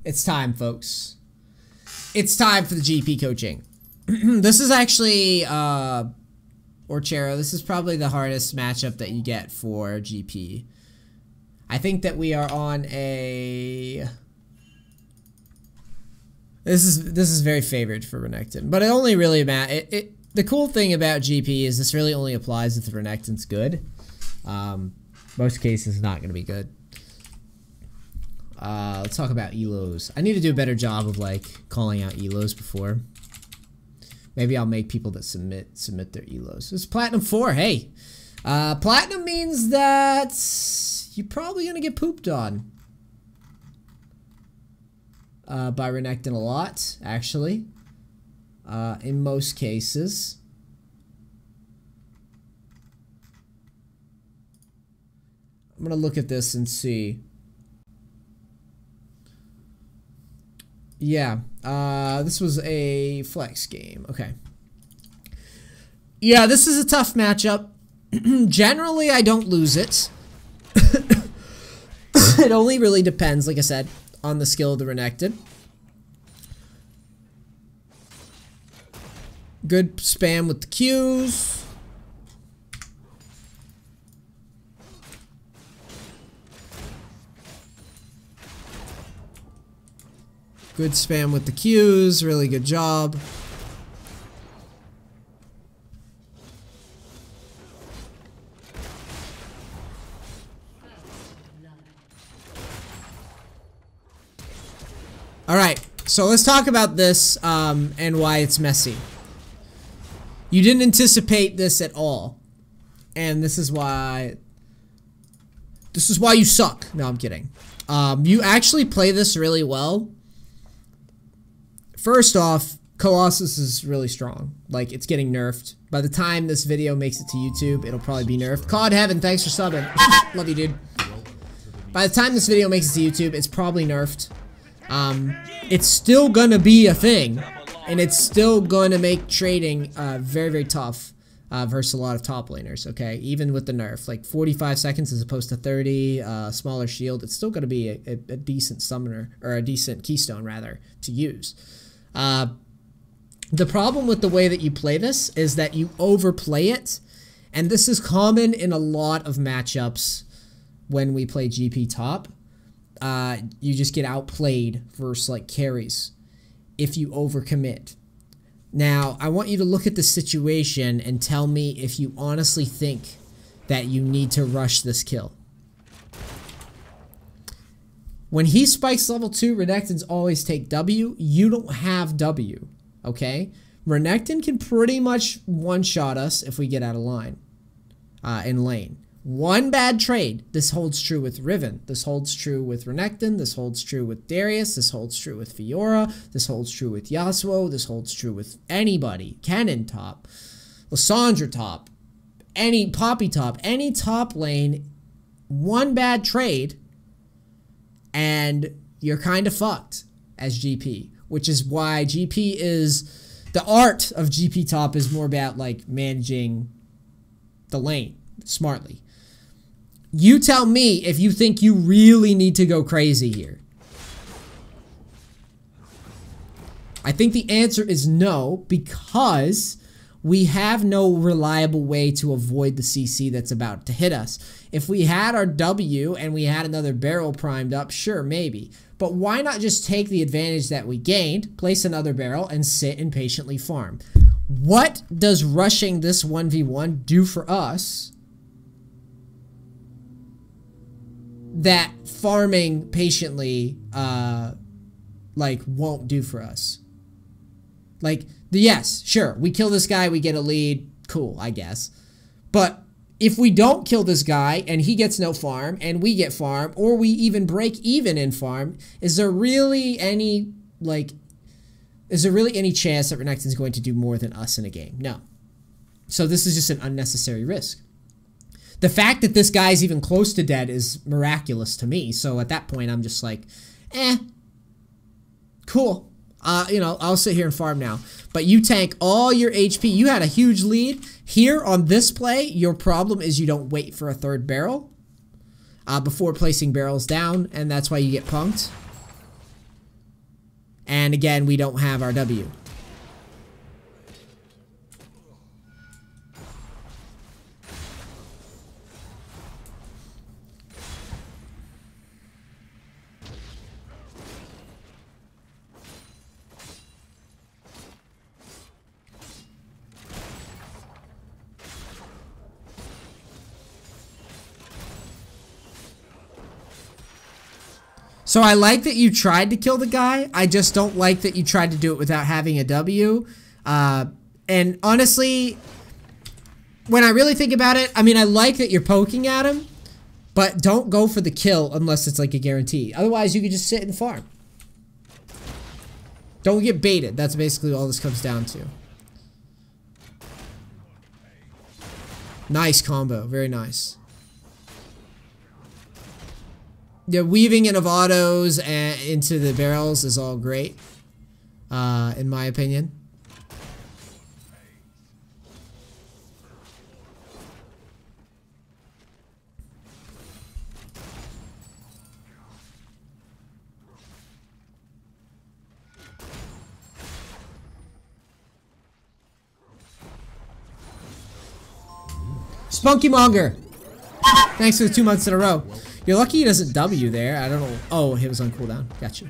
It's time, folks. It's time for the GP coaching. This is actually, Orchero, this is probably the hardest matchup that you get for GP. I think that we are on a... This is very favored for Renekton, but it only really the cool thing about GP is this really only applies if the Renekton's good. Most cases not going to be good. Let's talk about elos. I need to do a better job of like calling out elos before. Maybe I'll make people that submit their elos. It's Platinum 4. Hey, Platinum means that you're probably gonna get pooped on by Renekton a lot, actually. In most cases. I'm gonna look at this and see. Yeah, this was a flex game. Okay. Yeah, this is a tough matchup. Generally, I don't lose it. It only really depends, like I said, on the skill of the Renekton. Good spam with the Qs. Good spam with the Qs, really good job. Alright, so let's talk about this and why it's messy. You didn't anticipate this at all. And this is why you suck. No, I'm kidding. You actually play this really well. First off, Colossus is really strong. Like, it's getting nerfed. By the time this video makes it to YouTube, it'll probably be nerfed. COD Heaven, thanks for subbing. Love you, dude. By the time this video makes it to YouTube, it's probably nerfed. It's still gonna be a thing. And it's still gonna make trading very, very tough versus a lot of top laners, okay? Even with the nerf. Like, 45 seconds as opposed to 30, smaller shield. It's still gonna be a decent summoner, or a decent keystone, rather, to use. The problem with the way that you play this is that you overplay it, and this is common in a lot of matchups when we play GP top. You just get outplayed versus like carries if you overcommit. Now, I want you to look at the situation and tell me if you honestly think that you need to rush this kill. When he spikes level 2, Renektons always take W. You don't have W, okay? Renekton can pretty much one-shot us if we get out of line in lane. One bad trade. This holds true with Riven. This holds true with Renekton. This holds true with Darius. This holds true with Fiora. This holds true with Yasuo. This holds true with anybody. Kennen top. Lissandra top. Any Poppy top. Any top lane. One bad trade and you're kind of fucked as GP, which is why GP is, the art of GP top is more about like managing the lane smartly. You tell me if you think you really need to go crazy here. I think the answer is no, because we have no reliable way to avoid the CC that's about to hit us. If we had our W and we had another barrel primed up, sure, maybe. But why not just take the advantage that we gained, place another barrel, and sit and patiently farm? What does rushing this 1v1 do for us that farming patiently, like, won't do for us? Like, yes, sure, we kill this guy, we get a lead, cool, I guess. But if we don't kill this guy and he gets no farm and we get farm, or we even break even in farm, is there really any, like, is there really any chance that Renekton's going to do more than us in a game? No. So this is just an unnecessary risk. The fact that this guy's even close to dead is miraculous to me, so at that point I'm just like, cool. You know, I'll sit here and farm now. But you tank all your HP. You had a huge lead. Here on this play, your problem is you don't wait for a third barrel before placing barrels down, and that's why you get punked. And again, we don't have our W. So I like that you tried to kill the guy. I just don't like that you tried to do it without having a W. And honestly, when I really think about it, I mean, I like that you're poking at him, but don't go for the kill unless it's like a guarantee. Otherwise, you could just sit and farm. Don't get baited. That's basically all this comes down to. Nice combo. Very nice. Yeah, weaving in of autos and into the barrels is all great, in my opinion. Spunky Monger! Thanks for the 2 months in a row. You're lucky he doesn't W there. I don't know. Oh, he was on cooldown. Gotcha.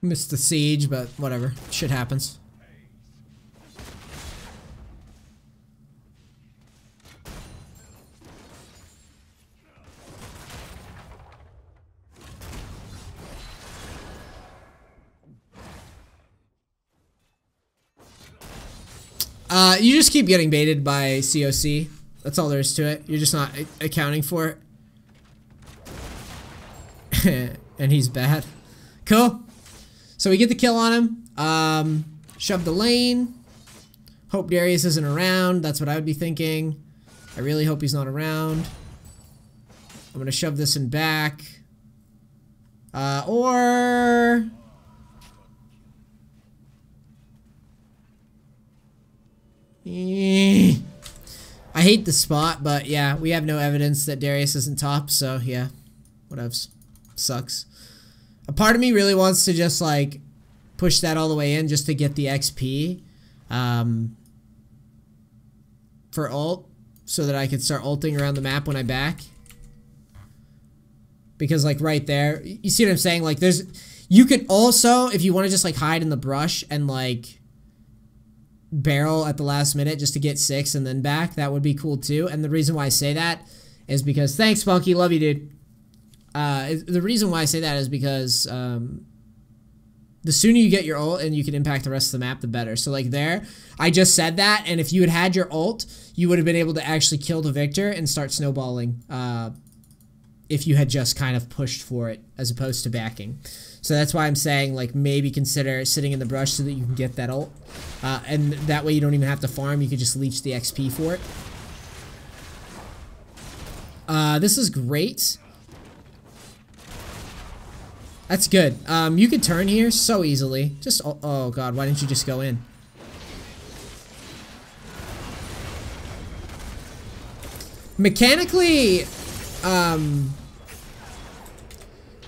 Missed the siege, but whatever. Shit happens. You just keep getting baited by COC. That's all there is to it. You're just not accounting for it. And he's bad. Cool. So we get the kill on him. Shove the lane. Hope Darius isn't around. That's what I would be thinking. I really hope he's not around. I'm gonna shove this in back. Or... I hate the spot, but yeah, we have no evidence that Darius isn't top, so yeah, whatevs. Sucks. A part of me really wants to just like push that all the way in just to get the XP for ult, so that I could start ulting around the map when I back. Because like right there, you see what I'm saying? Like you could also, if you want to just like hide in the brush and like barrel at the last minute just to get 6 and then back, that would be cool too. And the reason why I say that is because, thanks Spunky, love you dude. The reason why I say that is because the sooner you get your ult and you can impact the rest of the map, the better. So like there, I just said that, and if you had had your ult, you would have been able to actually kill the Victor and start snowballing if you had just kind of pushed for it as opposed to backing. So that's why I'm saying, like, maybe consider sitting in the brush so that you can get that ult. And that way you don't even have to farm. You could just leech the XP for it. This is great. That's good. You could turn here so easily. Just, oh god, why didn't you just go in? Mechanically,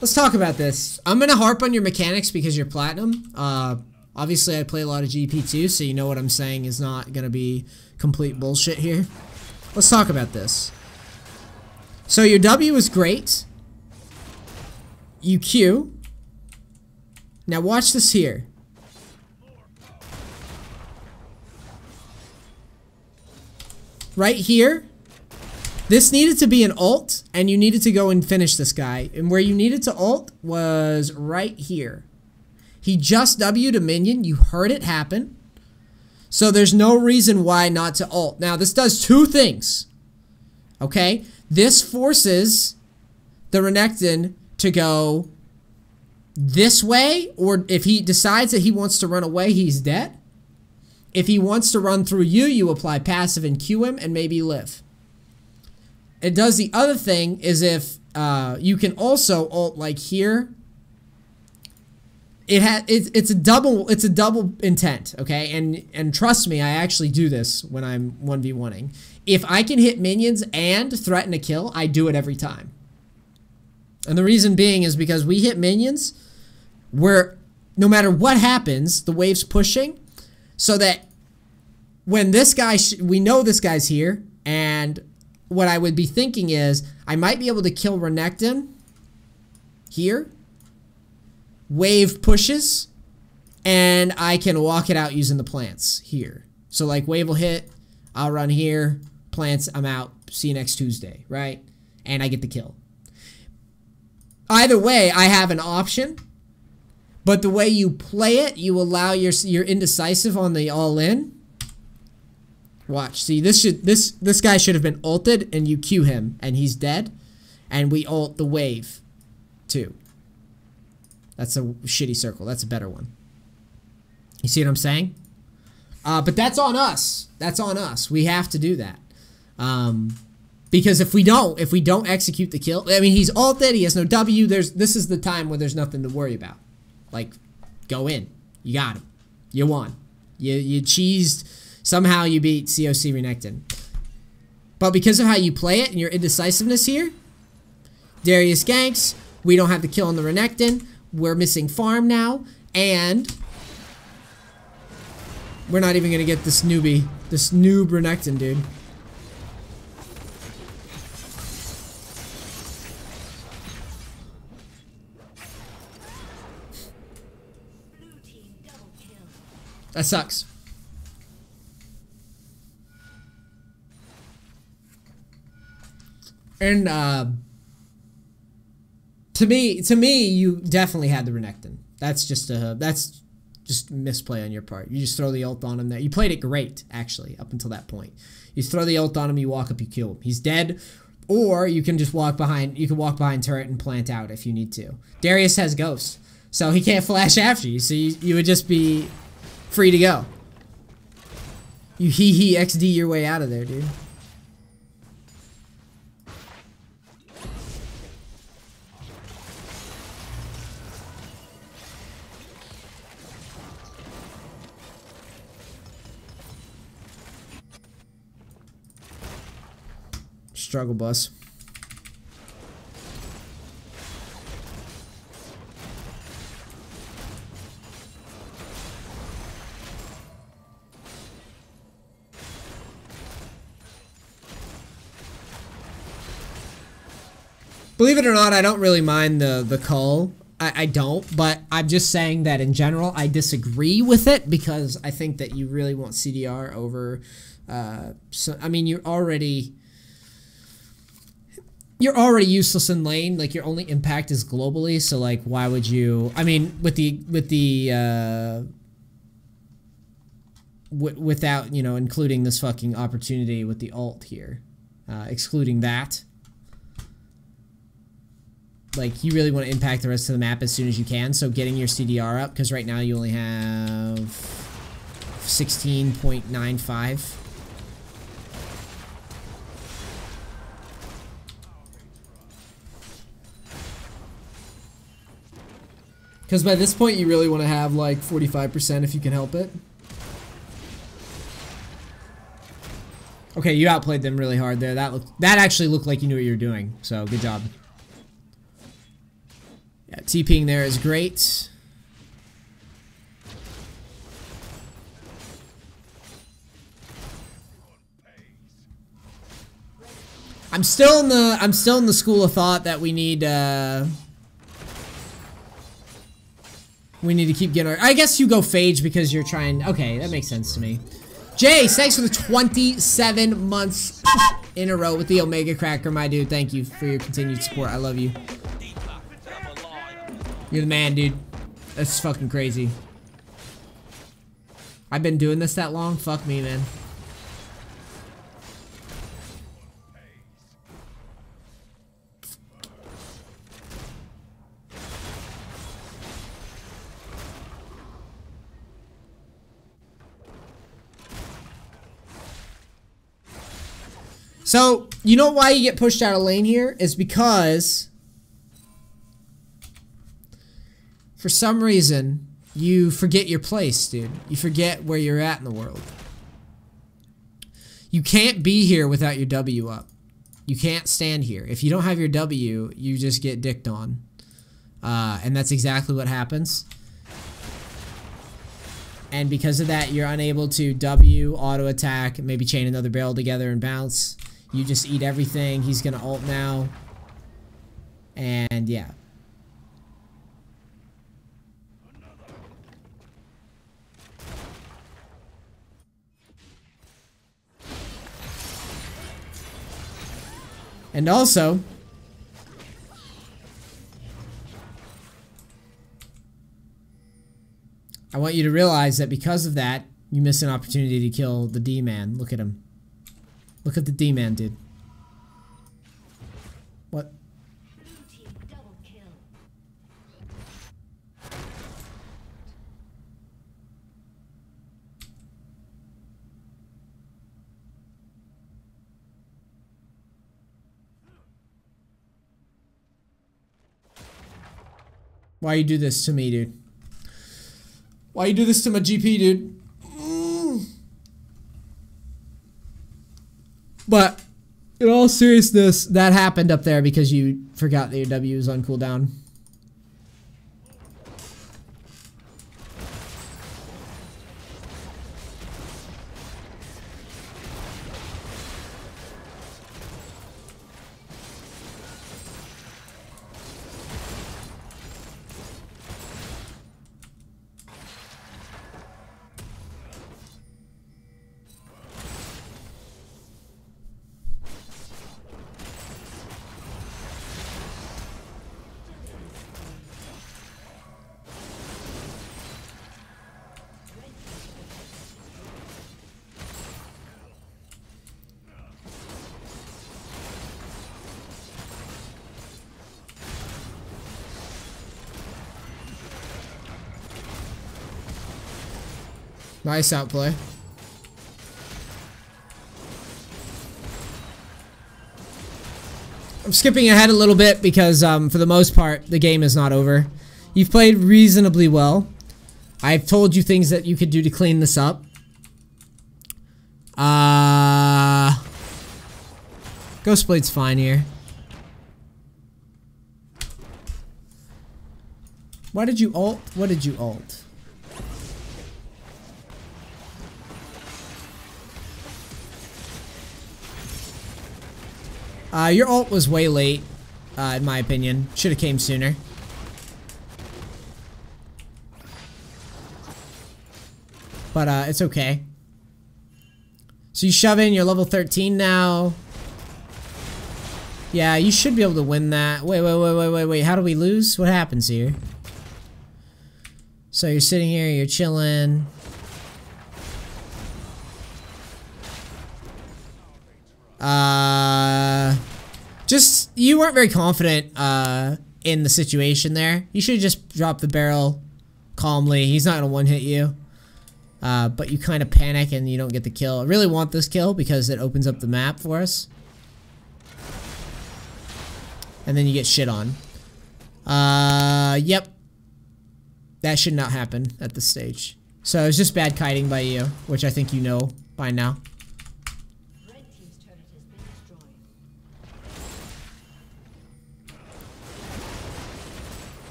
let's talk about this. I'm gonna harp on your mechanics because you're platinum. Obviously I play a lot of GP too, so you know what I'm saying is not gonna be complete bullshit here. Let's talk about this. So your W is great. You Q. Now watch this here. Right here, this needed to be an ult, and you needed to go and finish this guy. And where you needed to ult was right here. He just W'd a minion. You heard it happen. So there's no reason why not to ult. Now, this does two things. Okay? This forces the Renekton to go this way, or if he decides that he wants to run away, he's dead. If he wants to run through you, you apply passive and Q him and maybe live. It does the other thing is if you can also ult like here it's a double intent, okay? And trust me, I actually do this when I'm 1v1ing. If I can hit minions and threaten a kill, I do it every time. And the reason being is because we hit minions where no matter what happens, the wave's pushing, so that when this guy, we know this guy's here, and what I would be thinking is I might be able to kill Renekton here. Wave pushes, and I can walk it out using the plants here. So like wave will hit, I'll run here, plants, I'm out, see you next Tuesday, right? And I get the kill. Either way, I have an option, but the way you play it, you allow your indecisive on the all-in. Watch, see, this guy should have been ulted, and you Q him, and he's dead, and we ult the wave too. That's a shitty circle. That's a better one. You see what I'm saying? But that's on us. That's on us. We have to do that. Because if we don't execute the kill, I mean, he's ulted, he has no W. This is the time where there's nothing to worry about. Like, go in. You got him. You won. You cheesed. Somehow you beat COC Renekton. But because of how you play it and your indecisiveness here, Darius ganks. We don't have the kill on the Renekton. We're missing farm now, and we're not even gonna get this noob Renekton, dude. That sucks. And to me, you definitely had the Renekton. That's just misplay on your part. You just throw the ult on him there. You played it great, actually, up until that point. You throw the ult on him, you walk up, you kill him. He's dead, or you can just walk behind. You can walk behind turret and plant out if you need to. Darius has ghost, so he can't flash after you. So you would just be free to go. You he XD your way out of there, dude. Struggle bus. Believe it or not, I don't really mind the call. I don't, but I'm just saying that in general, I disagree with it because I think that you really want CDR over. So I mean, you're already useless in lane. Like your only impact is globally. So like, why would you? I mean, without including this fucking opportunity with the ult here, excluding that. Like, you really want to impact the rest of the map as soon as you can, so getting your CDR up, because right now you only have 16.95. Because by this point you really want to have like 45% if you can help it. Okay, you outplayed them really hard there. That actually looked like you knew what you were doing, so good job. Yeah, TPing there is great. I'm still in the school of thought that we need to keep getting our, I guess you go Phage because you're trying. Okay, that makes sense to me. Jay, thanks for the 27 months in a row with the Omega Cracker, my dude. Thank you for your continued support. I love you. You're the man, dude. That's fucking crazy. I've been doing this that long? Fuck me, man. So, you know why you get pushed out of lane here? Is because For some reason, you forget your place, dude. You forget where you're at in the world. You can't be here without your W up. You can't stand here. If you don't have your W, you just get dicked on. And that's exactly what happens. And because of that, you're unable to W, auto attack, maybe chain another barrel together and bounce. You just eat everything. He's gonna ult now. And yeah. And also, I want you to realize that because of that, you miss an opportunity to kill the D-man. Look at him. Look at the D-man, dude. What? Why you do this to me, dude? Why you do this to my GP, dude? But, in all seriousness, that happened up there because you forgot that your W was on cooldown. Nice outplay. I'm skipping ahead a little bit because, for the most part, the game is not over. You've played reasonably well. I've told you things that you could do to clean this up. Ghostblade's fine here. Why did you ult? What did you ult? Your ult was way late, in my opinion. Should have came sooner. But, it's okay. So you shove in, you're level 13 now. Yeah, you should be able to win that. Wait. How do we lose? What happens here? So you're sitting here, you're chilling. Just, you weren't very confident, in the situation there. You should have just dropped the barrel calmly. He's not gonna one-hit you. But you kind of panic and you don't get the kill. I really want this kill because it opens up the map for us. And then you get shit on. Yep. That should not happen at this stage. So it's just bad kiting by you, which I think you know by now.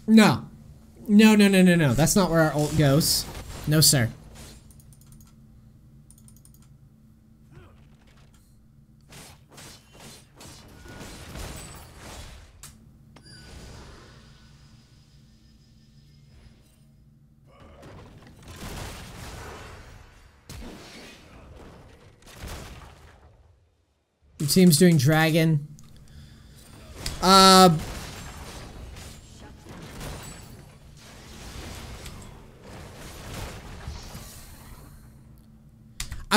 No. No. That's not where our ult goes. No, sir. Your team's doing dragon.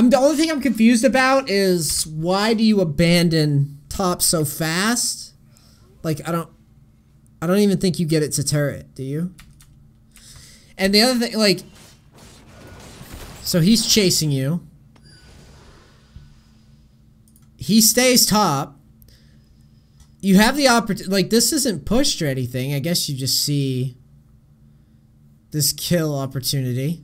The only thing I'm confused about is why do you abandon top so fast? Like, I don't I don't even think you get it to turret, do you? And the other thing, like, so he's chasing you. He stays top. You have the opportunity, like, this isn't pushed or anything. I guess you just see this kill opportunity.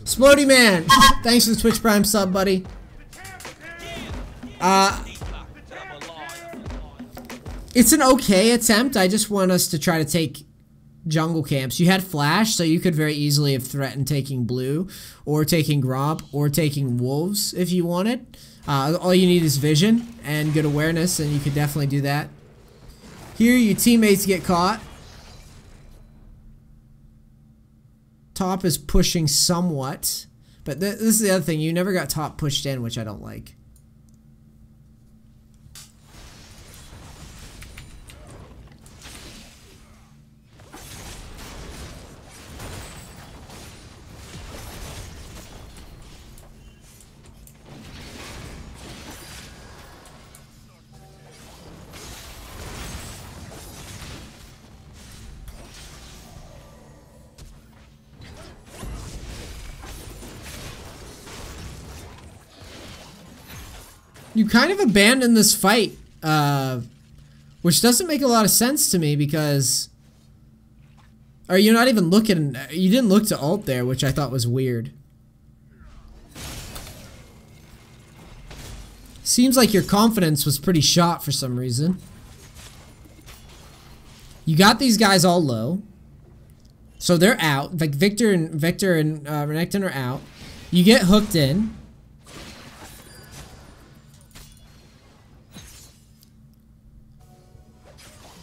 Splody Man, thanks for the Twitch Prime sub, buddy. It's an okay attempt. I just want us to try to take jungle camps. You had flash, so you could very easily have threatened taking blue, or taking Gromp, or taking wolves if you wanted. All you need is vision and good awareness, and you could definitely do that. Here, your teammates get caught. Top is pushing somewhat, but this is the other thing. You never got top pushed in, which I don't like. You kind of abandoned this fight, which doesn't make a lot of sense to me because... Or you're not even looking... You didn't look to ult there, which I thought was weird. Seems like your confidence was pretty shot for some reason. You got these guys all low. So they're out. Like Victor and Renekton are out. You get hooked in.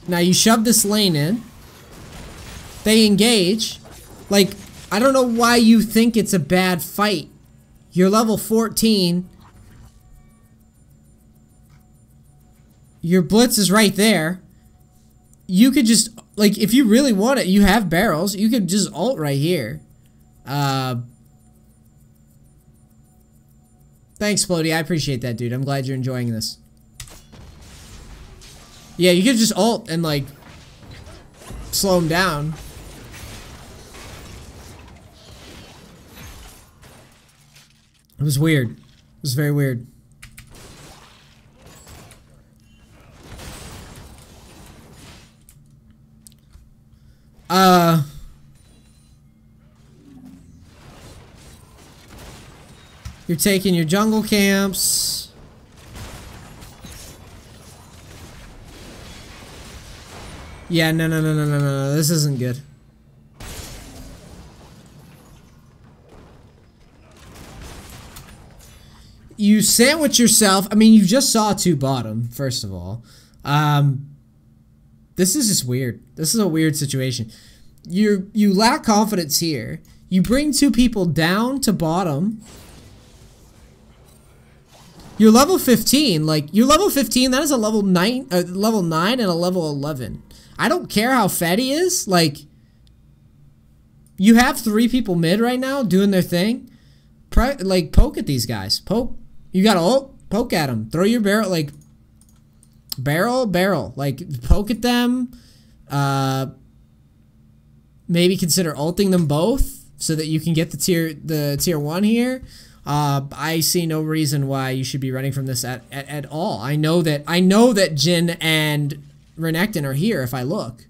Now you shove this lane in. They engage. Like, I don't know why you think it's a bad fight. You're level 14. Your blitz is right there. You could just, like, if you really want it, you have barrels. You could just ult right here. Thanks, Splody. I appreciate that, dude. I'm glad you're enjoying this. Yeah, you could just ult and, like, slow him down. It was weird. It was very weird. You're taking your jungle camps. Yeah, no, this isn't good. You sandwich yourself. I mean, you just saw 2 bottom, first of all. This is just weird. This is a weird situation. You lack confidence here. You bring 2 people down to bottom. You're level 15. Like, you're level 15. That is a level 9 and a level 11. I don't care how fed he is. Like, you have 3 people mid right now doing their thing. Like, poke at these guys. Poke. You got ult. Poke at them. Throw your barrel. Like, barrel. Like, poke at them. Maybe consider ulting them both so that you can get the tier 1 here. I see no reason why you should be running from this at all. I know that Jhin and Renekton are here if I look.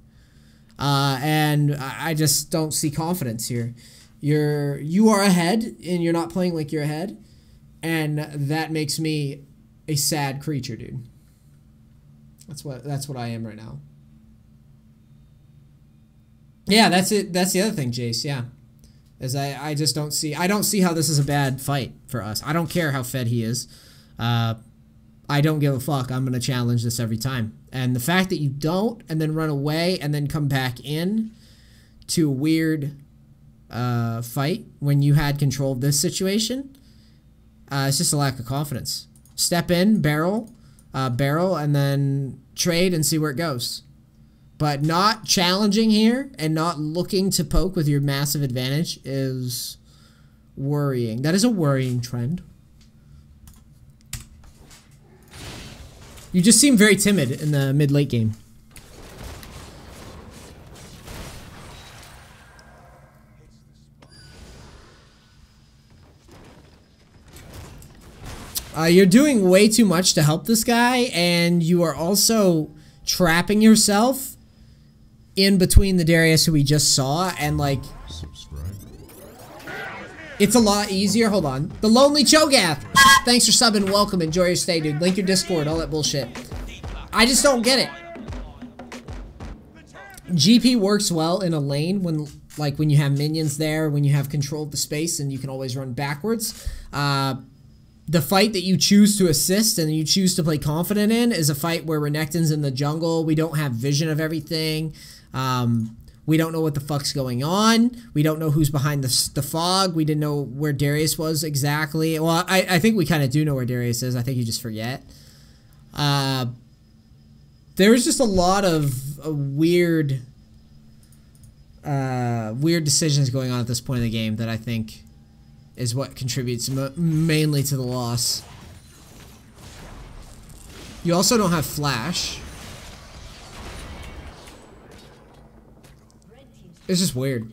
And I just don't see confidence here. You are ahead and you're not playing like you're ahead. And that makes me a sad creature, dude. That's what I am right now. Yeah, that's it. That's the other thing, Jace, yeah. Is I just don't see how this is a bad fight for us. I don't care how fed he is. I don't give a fuck. I'm going to challenge this every time. And the fact that you don't and then run away and then come back in to a weird fight when you had control of this situation, it's just a lack of confidence. Step in, barrel, and then trade and see where it goes. But not challenging here and not looking to poke with your massive advantage is worrying. That is a worrying trend. You just seem very timid in the mid-late game. You're doing way too much to help this guy, and you are also trapping yourself in between the Darius who we just saw, and like... It's a lot easier. Hold on. The Lonely Cho'Gath! Thanks for subbing. Welcome. Enjoy your stay, dude. Link your Discord. All that bullshit. I just don't get it. GP works well in a lane when, like, when you have minions there, when you have control of the space, and you can always run backwards. The fight that you choose to assist and you choose to play confident in is a fight where Renekton's in the jungle. We don't have vision of everything. We don't know what the fuck's going on. We don't know who's behind the fog. We didn't know where Darius was exactly. Well, I think we kind of do know where Darius is. I think you just forget. There's just a lot of weird decisions going on at this point in the game that I think is what contributes mainly to the loss. You also don't have flash. It's just weird.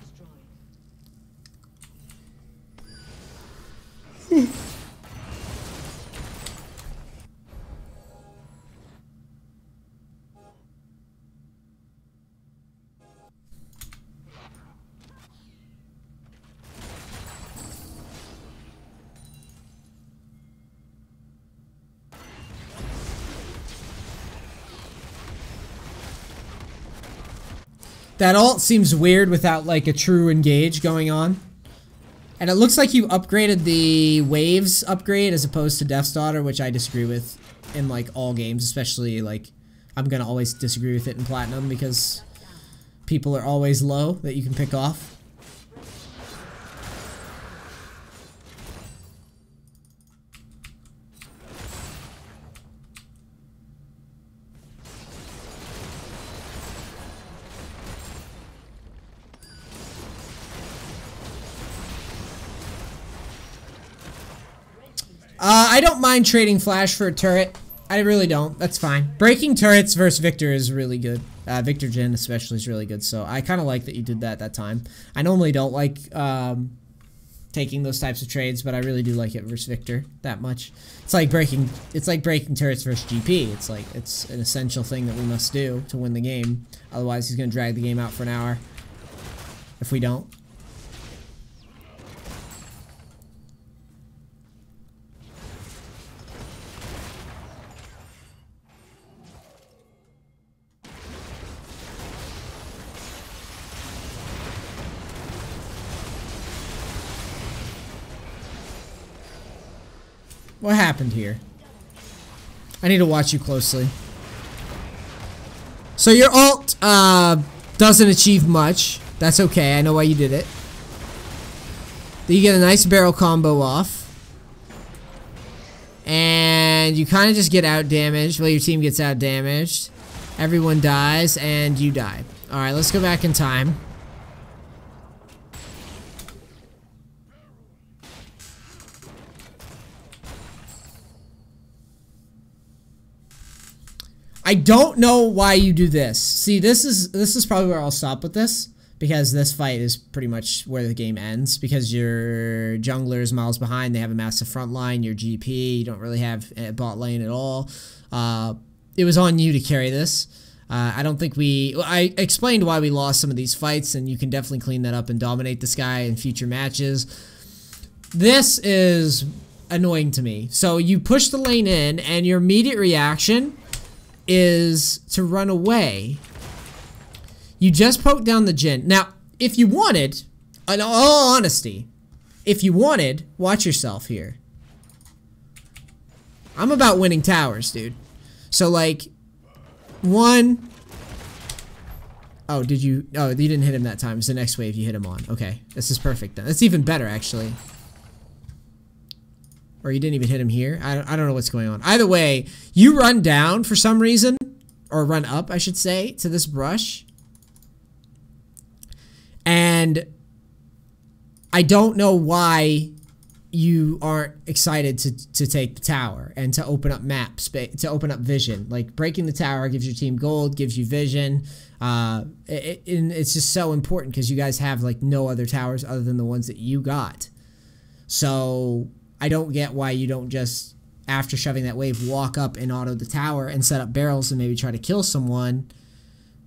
That ult seems weird without like a true engage going on. And it looks like you upgraded the waves upgrade as opposed to Death's Daughter, which I disagree with in like all games, especially like I'm gonna always disagree with it in Platinum because people are always low that you can pick off. I don't mind trading flash for a turret. I really don't. That's fine. Breaking turrets versus Victor is really good. Victor Jin especially is really good. So I kind of like that you did that time. I normally don't like taking those types of trades, but I really do like it versus Victor that much. It's like breaking turrets versus GP. It's an essential thing that we must do to win the game. Otherwise, he's gonna drag the game out for an hour. If we don't. What happened here? I need to watch you closely. So your ult doesn't achieve much. That's okay. I know why you did it. Then you get a nice barrel combo off. And you kind of just get out damaged. Well, your team gets out damaged. Everyone dies and you die. Alright, let's go back in time. I don't know why you do this. See, this is probably where I'll stop with this, because this fight is pretty much where the game ends, because your jungler is miles behind. They have a massive front line. Your GP, you don't really have a bot lane at all. It was on you to carry this. I don't think I explained why we lost some of these fights, and you can definitely clean that up and dominate this guy in future matches. This is annoying to me. So you push the lane in, and your immediate reaction is to run away. You just poke down the Jhin. Now, if you wanted, in all honesty, if you wanted, watch yourself here. I'm about winning towers, dude. So, like, one... Oh, did you... Oh, you didn't hit him that time. It's the next wave you hit him on. Okay, this is perfect then. That's even better, actually. Or you didn't even hit him here. I don't know what's going on. Either way, you run down for some reason, or run up, I should say, to this brush. And I don't know why you aren't excited to take the tower and to open up maps, to open up vision. Like, breaking the tower gives your team gold, gives you vision. It's just so important because you guys have, like, no other towers other than the ones that you got. So I don't get why you don't just, after shoving that wave, walk up and auto the tower and set up barrels and maybe try to kill someone.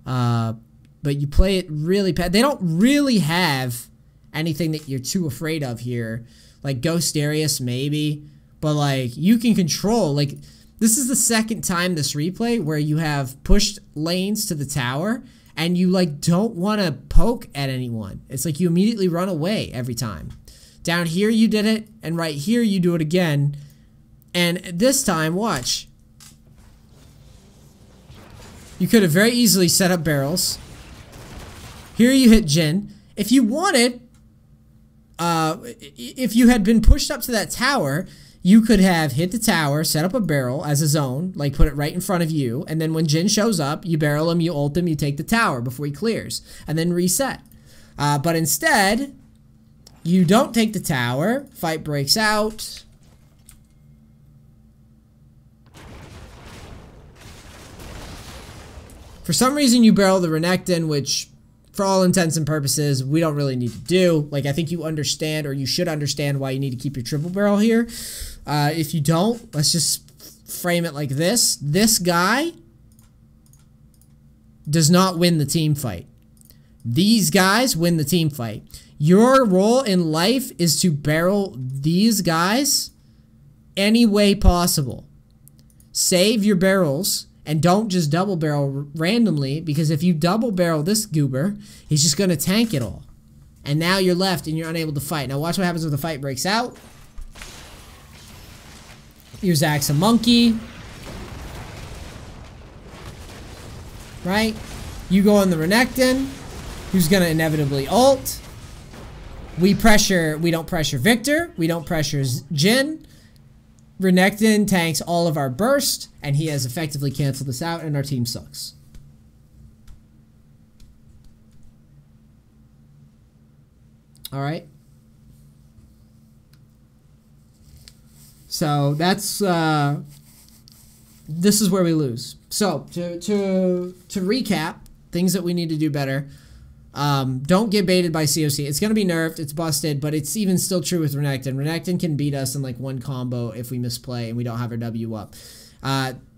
But you play it really bad. They don't really have anything that you're too afraid of here. Like Ghost Darius, maybe. But, like, you can control. Like, this is the second time this replay where you have pushed lanes to the tower and you, like, don't want to poke at anyone. It's like you immediately run away every time. Down here you did it, and right here you do it again. And this time, watch. You could have very easily set up barrels. Here you hit Jhin. If you wanted, if you had been pushed up to that tower, you could have hit the tower, set up a barrel as a zone, like put it right in front of you, and then when Jhin shows up, you barrel him, you ult him, you take the tower before he clears, and then reset. But instead, you don't take the tower, fight breaks out. For some reason, you barrel the Renekton, which, for all intents and purposes, we don't really need to do. Like, I think you understand, or you should understand, why you need to keep your triple barrel here. If you don't, let's just frame it like this. This guy does not win the team fight. These guys win the team fight. Your role in life is to barrel these guys any way possible. Save your barrels. And don't just double barrel randomly, because if you double barrel this goober, he's just going to tank it all. And now you're left and you're unable to fight. Now watch what happens when the fight breaks out. Your Zack's a monkey. Right? You go on the Renekton, who's going to inevitably ult. We don't pressure Victor. We don't pressure Jhin. Renekton tanks all of our burst, and he has effectively canceled us out, and our team sucks. Alright. So, that's, this is where we lose. So, to recap, things that we need to do better. Don't get baited by COC. It's going to be nerfed. It's busted, but it's even still true with Renekton. Renekton can beat us in like one combo if we misplay and we don't have our W up.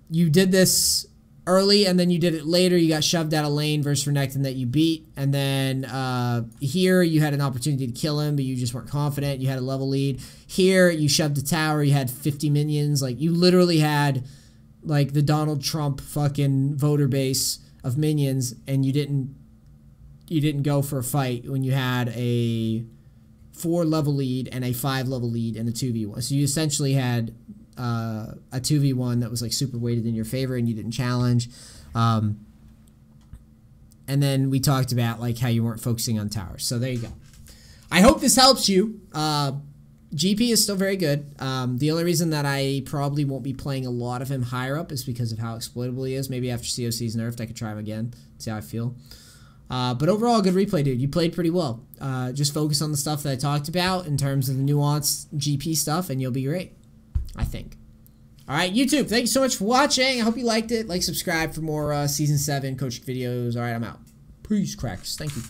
You did this early and then you did it later. You got shoved out of lane versus Renekton that you beat. And then here you had an opportunity to kill him, but you just weren't confident. You had a level lead. Here you shoved a tower. You had 50 minions. Like, you literally had like the Donald Trump fucking voter base of minions, and you didn't go for a fight when you had a 4-level lead and a 5-level lead in a 2v1. So you essentially had a 2v1 that was like super weighted in your favor, and you didn't challenge. And then we talked about like how you weren't focusing on towers. So there you go. I hope this helps you. GP is still very good. The only reason that I probably won't be playing a lot of him higher up is because of how exploitable he is. Maybe after COC's nerfed, I could try him again, see how I feel. But overall, good replay, dude. You played pretty well. Just focus on the stuff that I talked about in terms of the nuanced GP stuff, and you'll be great, I think. All right, YouTube, thank you so much for watching. I hope you liked it. Like, subscribe for more Season 7 coaching videos. All right, I'm out. Peace, cracks. Thank you.